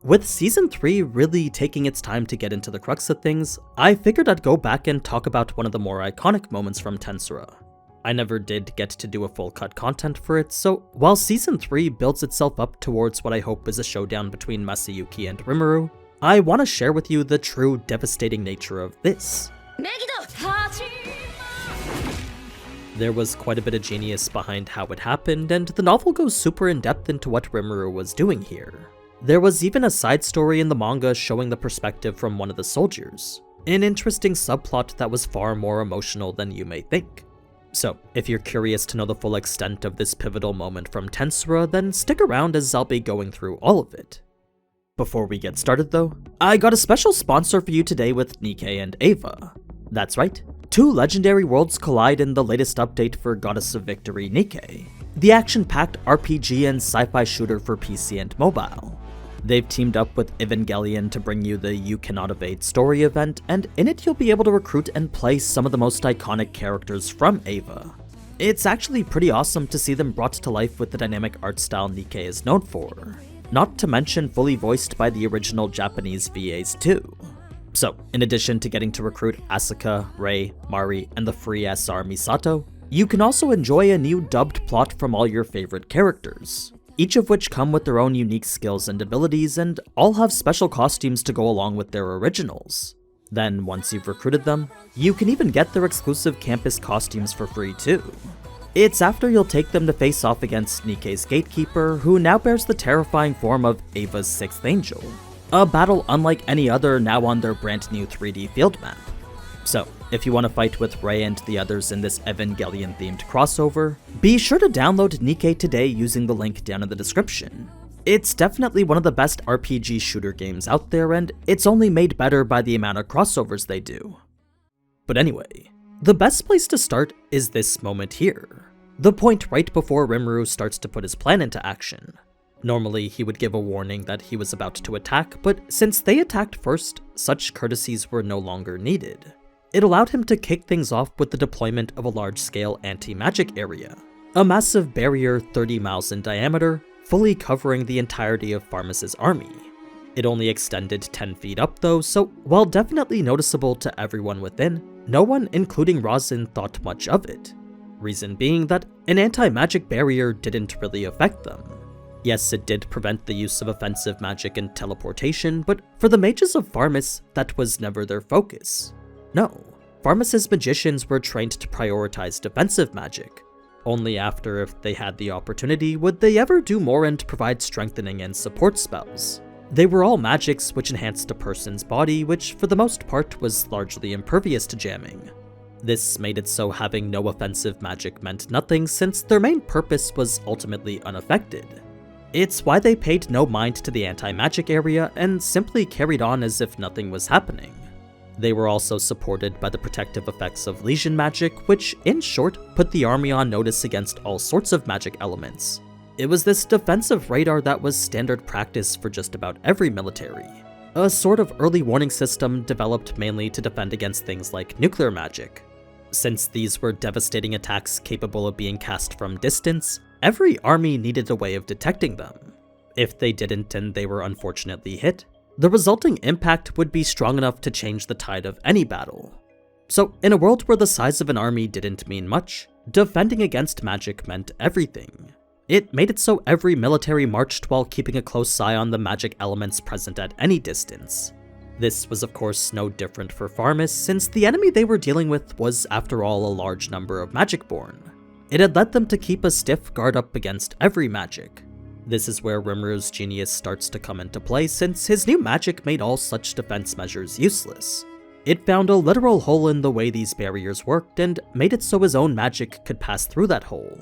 With Season 3 really taking its time to get into the crux of things, I figured I'd go back and talk about one of the more iconic moments from Tensura. I never did get to do a full cut content for it, so while Season 3 builds itself up towards what I hope is a showdown between Masayuki and Rimuru, I want to share with you the true devastating nature of this. There was quite a bit of genius behind how it happened, and the novel goes super in depth into what Rimuru was doing here. There was even a side story in the manga showing the perspective from one of the soldiers, an interesting subplot that was far more emotional than you may think. So, if you're curious to know the full extent of this pivotal moment from Tensura, then stick around as I'll be going through all of it. Before we get started though, I got a special sponsor for you today with Nikke and Eva. That's right, two legendary worlds collide in the latest update for Goddess of Victory Nikke, the action-packed RPG and sci-fi shooter for PC and mobile. They've teamed up with Evangelion to bring you the You Cannot Evade story event, and in it you'll be able to recruit and play some of the most iconic characters from Eva. It's actually pretty awesome to see them brought to life with the dynamic art style Nikke is known for, not to mention fully voiced by the original Japanese VAs too. So, in addition to getting to recruit Asuka, Rei, Mari, and the free SR Misato, you can also enjoy a new dubbed plot from all your favorite characters, each of which come with their own unique skills and abilities, and all have special costumes to go along with their originals. Then, once you've recruited them, you can even get their exclusive campus costumes for free too. It's after you'll take them to face off against Nikke's gatekeeper, who now bears the terrifying form of Eva's Sixth Angel, a battle unlike any other now on their brand new 3D field map. So, if you want to fight with Rei and the others in this Evangelion-themed crossover, be sure to download Nikke today using the link down in the description. It's definitely one of the best RPG shooter games out there, and it's only made better by the amount of crossovers they do. But anyway, the best place to start is this moment here, the point right before Rimuru starts to put his plan into action. Normally, he would give a warning that he was about to attack, but since they attacked first, such courtesies were no longer needed. It allowed him to kick things off with the deployment of a large-scale anti-magic area, a massive barrier 30 miles in diameter, fully covering the entirety of Pharmus' army. It only extended 10 feet up though, so while definitely noticeable to everyone within, no one, including Rosin, thought much of it. Reason being that an anti-magic barrier didn't really affect them. Yes, it did prevent the use of offensive magic and teleportation, but for the mages of Pharmus, that was never their focus. No, Pharmus' magicians were trained to prioritize defensive magic. Only after, if they had the opportunity, would they ever do more and provide strengthening and support spells. They were all magics which enhanced a person's body, which for the most part was largely impervious to jamming. This made it so having no offensive magic meant nothing, since their main purpose was ultimately unaffected. It's why they paid no mind to the anti-magic area and simply carried on as if nothing was happening. They were also supported by the protective effects of Legion magic, which, in short, put the army on notice against all sorts of magic elements. It was this defensive radar that was standard practice for just about every military, a sort of early warning system developed mainly to defend against things like nuclear magic. Since these were devastating attacks capable of being cast from distance, every army needed a way of detecting them. If they didn't and they were unfortunately hit, the resulting impact would be strong enough to change the tide of any battle. So, in a world where the size of an army didn't mean much, defending against magic meant everything. It made it so every military marched while keeping a close eye on the magic elements present at any distance. This was of course no different for Pharmus, since the enemy they were dealing with was after all a large number of Magicborn. It had led them to keep a stiff guard up against every magic. This is where Rimuru's genius starts to come into play, since his new magic made all such defense measures useless. It found a literal hole in the way these barriers worked and made it so his own magic could pass through that hole.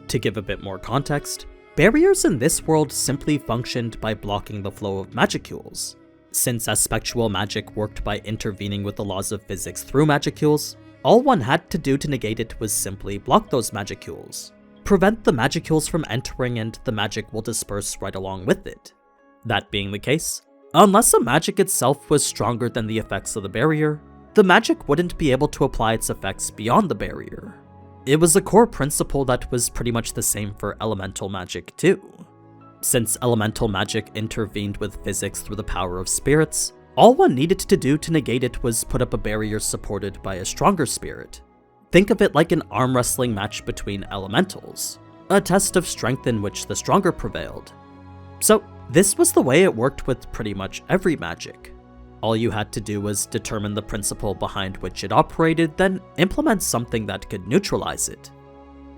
To give a bit more context, barriers in this world simply functioned by blocking the flow of magicules. Since aspectual magic worked by intervening with the laws of physics through magicules, all one had to do to negate it was simply block those magicules. Prevent the magicules from entering and the magic will disperse right along with it. That being the case, unless a magic itself was stronger than the effects of the barrier, the magic wouldn't be able to apply its effects beyond the barrier. It was a core principle that was pretty much the same for elemental magic too. Since elemental magic intervened with physics through the power of spirits, all one needed to do to negate it was put up a barrier supported by a stronger spirit. Think of it like an arm wrestling match between elementals, a test of strength in which the stronger prevailed. So this was the way it worked with pretty much every magic. All you had to do was determine the principle behind which it operated, then implement something that could neutralize it.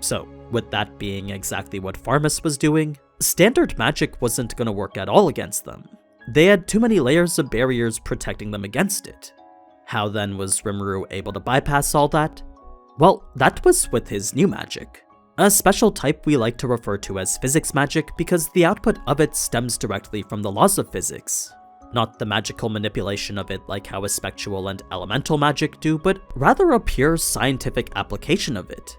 So, with that being exactly what Pharmus was doing, standard magic wasn't gonna work at all against them. They had too many layers of barriers protecting them against it. How then was Rimuru able to bypass all that? Well, that was with his new magic. A special type we like to refer to as physics magic because the output of it stems directly from the laws of physics. Not the magical manipulation of it like how spectral and elemental magic do, but rather a pure scientific application of it.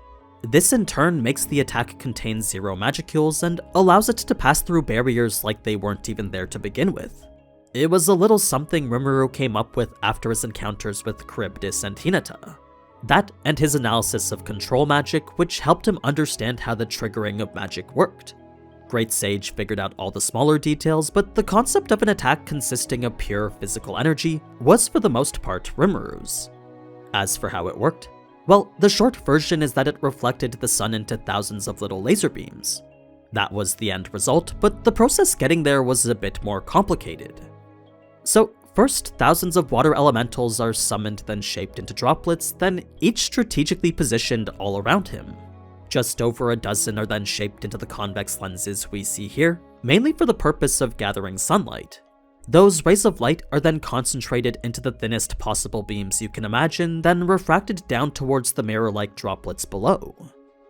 This in turn makes the attack contain 0 magicules and allows it to pass through barriers like they weren't even there to begin with. It was a little something Rimuru came up with after his encounters with Charybdis and Hinata. That and his analysis of control magic, which helped him understand how the triggering of magic worked. Great Sage figured out all the smaller details, but the concept of an attack consisting of pure physical energy was for the most part Rimuru's. As for how it worked, well, the short version is that it reflected the sun into thousands of little laser beams. That was the end result, but the process getting there was a bit more complicated. So, first, thousands of water elementals are summoned then shaped into droplets, then each strategically positioned all around him. Just over a dozen are then shaped into the convex lenses we see here, mainly for the purpose of gathering sunlight. Those rays of light are then concentrated into the thinnest possible beams you can imagine, then refracted down towards the mirror-like droplets below.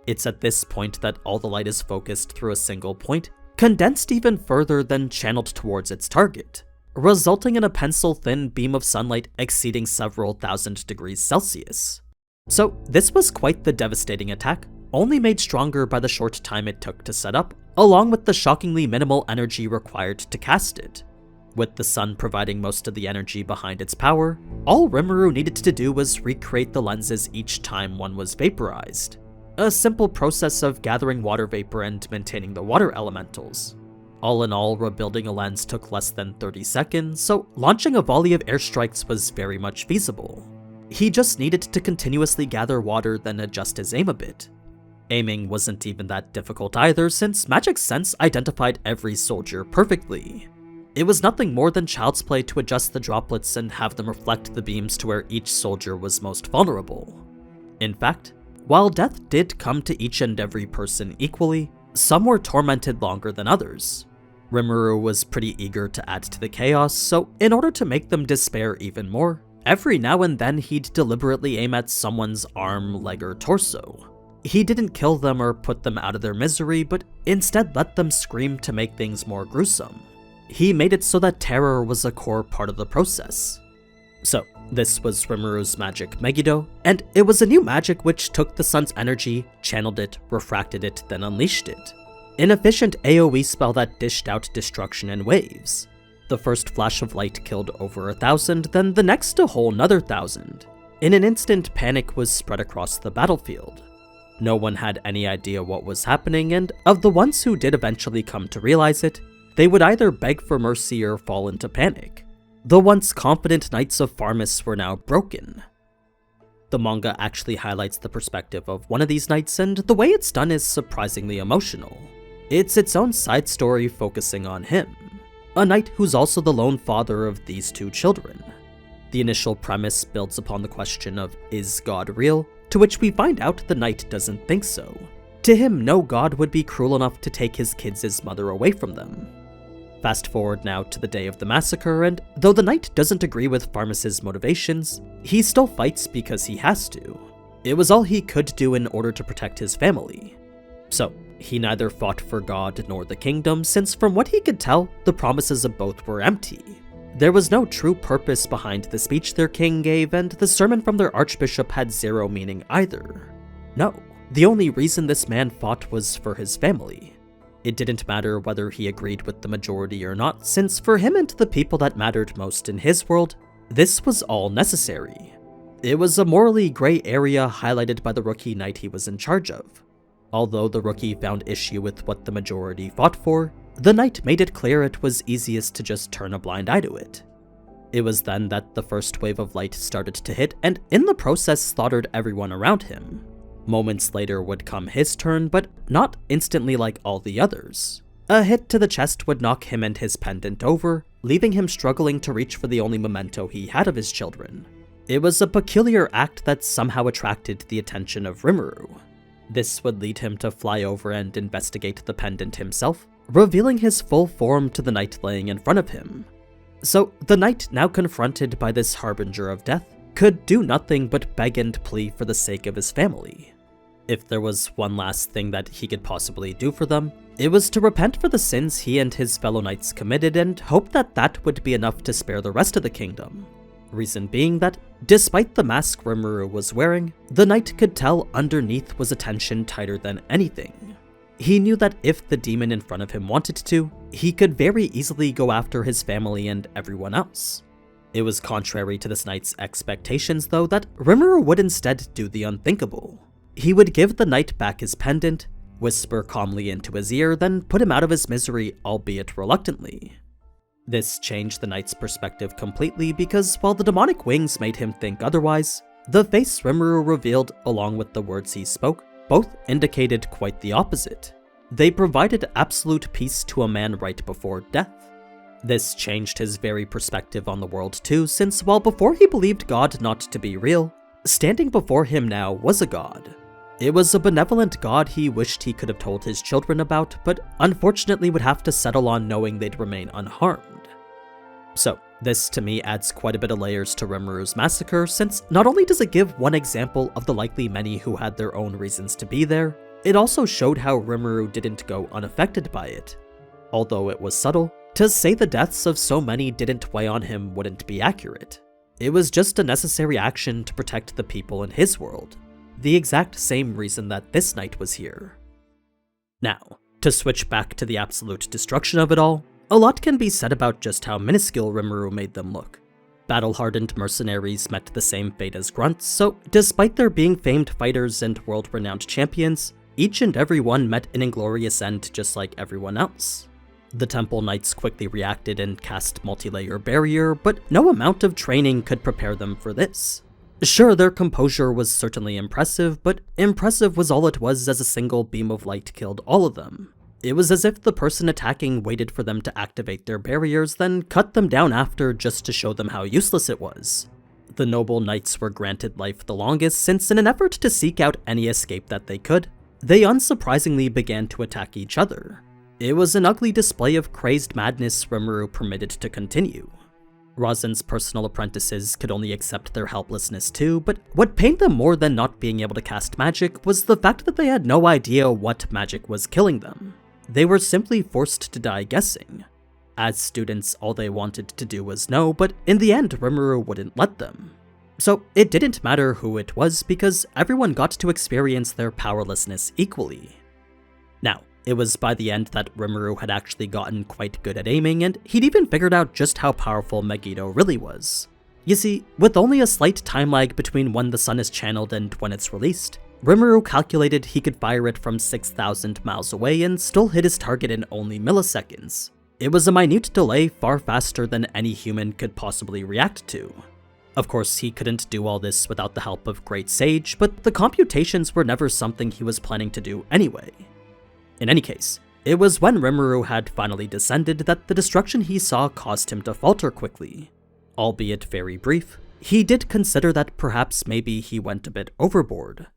It's at this point that all the light is focused through a single point, condensed even further than channeled towards its target, resulting in a pencil-thin beam of sunlight exceeding several thousand degrees Celsius. So this was quite the devastating attack, only made stronger by the short time it took to set up, along with the shockingly minimal energy required to cast it. With the sun providing most of the energy behind its power, all Rimuru needed to do was recreate the lenses each time one was vaporized. A simple process of gathering water vapor and maintaining the water elementals. All in all, rebuilding a lens took less than 30 seconds, so launching a volley of airstrikes was very much feasible. He just needed to continuously gather water, then adjust his aim a bit. Aiming wasn't even that difficult either, since Magic Sense identified every soldier perfectly. It was nothing more than child's play to adjust the droplets and have them reflect the beams to where each soldier was most vulnerable. In fact, while death did come to each and every person equally, some were tormented longer than others. Rimuru was pretty eager to add to the chaos, so in order to make them despair even more, every now and then he'd deliberately aim at someone's arm, leg, or torso. He didn't kill them or put them out of their misery, but instead let them scream to make things more gruesome. He made it so that terror was a core part of the process. So, this was Rimuru's magic Megiddo, and it was a new magic which took the sun's energy, channeled it, refracted it, then unleashed it. An efficient AoE spell that dished out destruction in waves. The first flash of light killed over 1,000, then the next a whole nother 1,000. In an instant, panic was spread across the battlefield. No one had any idea what was happening, and of the ones who did eventually come to realize it, they would either beg for mercy or fall into panic. The once confident Knights of Pharmus were now broken. The manga actually highlights the perspective of one of these knights, and the way it's done is surprisingly emotional. It's its own side story focusing on him, a knight who's also the lone father of these 2 children. The initial premise builds upon the question of, is God real? To which we find out the knight doesn't think so. To him, no god would be cruel enough to take his kids' mother away from them. Fast forward now to the day of the massacre, and though the knight doesn't agree with Pharmus's motivations, he still fights because he has to. It was all he could do in order to protect his family. So, he neither fought for God nor the kingdom, since from what he could tell, the promises of both were empty. There was no true purpose behind the speech their king gave, and the sermon from their archbishop had 0 meaning either. No, the only reason this man fought was for his family. It didn't matter whether he agreed with the majority or not, since for him and the people that mattered most in his world, this was all necessary. It was a morally gray area highlighted by the rookie knight he was in charge of. Although the rookie found issue with what the majority fought for, the knight made it clear it was easiest to just turn a blind eye to it. It was then that the first wave of light started to hit, and in the process slaughtered everyone around him. Moments later would come his turn, but not instantly like all the others. A hit to the chest would knock him and his pendant over, leaving him struggling to reach for the only memento he had of his children. It was a peculiar act that somehow attracted the attention of Rimuru. This would lead him to fly over and investigate the pendant himself, revealing his full form to the knight laying in front of him. So the knight, now confronted by this harbinger of death, could do nothing but beg and plea for the sake of his family. If there was one last thing that he could possibly do for them, it was to repent for the sins he and his fellow knights committed and hope that that would be enough to spare the rest of the kingdom. Reason being that, despite the mask Rimuru was wearing, the knight could tell underneath was a tension tighter than anything. He knew that if the demon in front of him wanted to, he could very easily go after his family and everyone else. It was contrary to this knight's expectations, though, that Rimuru would instead do the unthinkable. He would give the knight back his pendant, whisper calmly into his ear, then put him out of his misery, albeit reluctantly. This changed the knight's perspective completely because while the demonic wings made him think otherwise, the face Rimuru revealed along with the words he spoke both indicated quite the opposite. They provided absolute peace to a man right before death. This changed his very perspective on the world too, since while before he believed God not to be real, standing before him now was a god. It was a benevolent god he wished he could have told his children about, but unfortunately would have to settle on knowing they'd remain unharmed. So, this to me adds quite a bit of layers to Rimuru's massacre, since not only does it give one example of the likely many who had their own reasons to be there, it also showed how Rimuru didn't go unaffected by it. Although it was subtle, to say the deaths of so many didn't weigh on him wouldn't be accurate. It was just a necessary action to protect the people in his world, the exact same reason that this knight was here. Now, to switch back to the absolute destruction of it all, a lot can be said about just how minuscule Rimuru made them look. Battle-hardened mercenaries met the same fate as grunts, so despite their being famed fighters and world-renowned champions, each and every one met an inglorious end just like everyone else. The temple knights quickly reacted and cast multi-layer barrier, but no amount of training could prepare them for this. Sure, their composure was certainly impressive, but impressive was all it was as a single beam of light killed all of them. It was as if the person attacking waited for them to activate their barriers, then cut them down after just to show them how useless it was. The noble knights were granted life the longest, since in an effort to seek out any escape that they could, they unsurprisingly began to attack each other. It was an ugly display of crazed madness Rimuru permitted to continue. Rasen's personal apprentices could only accept their helplessness too, but what pained them more than not being able to cast magic was the fact that they had no idea what magic was killing them. They were simply forced to die guessing. As students, all they wanted to do was know, but in the end, Rimuru wouldn't let them. So it didn't matter who it was because everyone got to experience their powerlessness equally. Now, it was by the end that Rimuru had actually gotten quite good at aiming, and he'd even figured out just how powerful Megiddo really was. You see, with only a slight time lag between when the sun is channeled and when it's released, Rimuru calculated he could fire it from 6,000 miles away and still hit his target in only milliseconds. It was a minute delay far faster than any human could possibly react to. Of course, he couldn't do all this without the help of Great Sage, but the computations were never something he was planning to do anyway. In any case, it was when Rimuru had finally descended that the destruction he saw caused him to falter quickly. Albeit very brief, he did consider that perhaps maybe he went a bit overboard.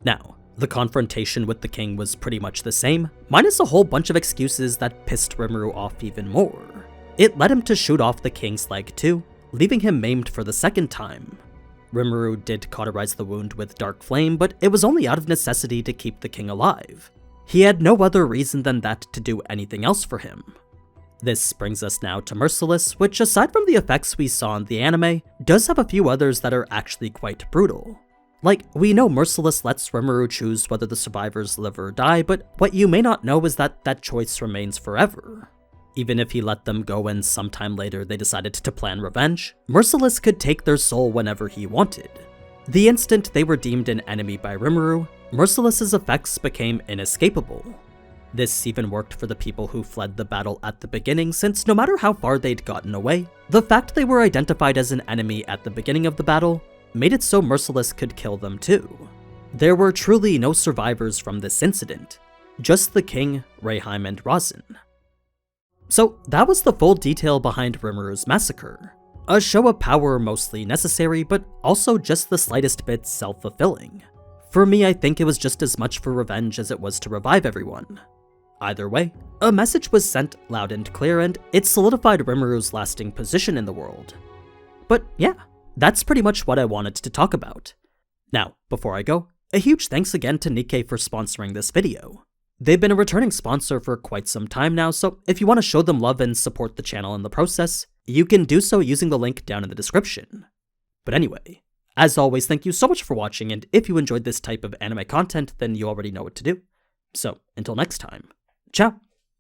Now, the confrontation with the king was pretty much the same, minus a whole bunch of excuses that pissed Rimuru off even more. It led him to shoot off the king's leg too, leaving him maimed for the second time. Rimuru did cauterize the wound with dark flame, but it was only out of necessity to keep the king alive. He had no other reason than that to do anything else for him. This brings us now to Merciless, which aside from the effects we saw in the anime, does have a few others that are actually quite brutal. Like, we know Merciless lets Rimuru choose whether the survivors live or die, but what you may not know is that that choice remains forever. Even if he let them go and sometime later they decided to plan revenge, Merciless could take their soul whenever he wanted. The instant they were deemed an enemy by Rimuru, Merciless's effects became inescapable. This even worked for the people who fled the battle at the beginning, since no matter how far they'd gotten away, the fact they were identified as an enemy at the beginning of the battle made it so Merciless could kill them too. There were truly no survivors from this incident, just the king, Rayheim, and Rosin. So that was the full detail behind Rimuru's massacre. A show of power mostly necessary, but also just the slightest bit self-fulfilling. For me, I think it was just as much for revenge as it was to revive everyone. Either way, a message was sent loud and clear, and it solidified Rimuru's lasting position in the world. But yeah, that's pretty much what I wanted to talk about. Now, before I go, a huge thanks again to Nikkei for sponsoring this video. They've been a returning sponsor for quite some time now, so if you want to show them love and support the channel in the process, you can do so using the link down in the description. But anyway, as always, thank you so much for watching, and if you enjoyed this type of anime content, then you already know what to do. So, until next time, ciao!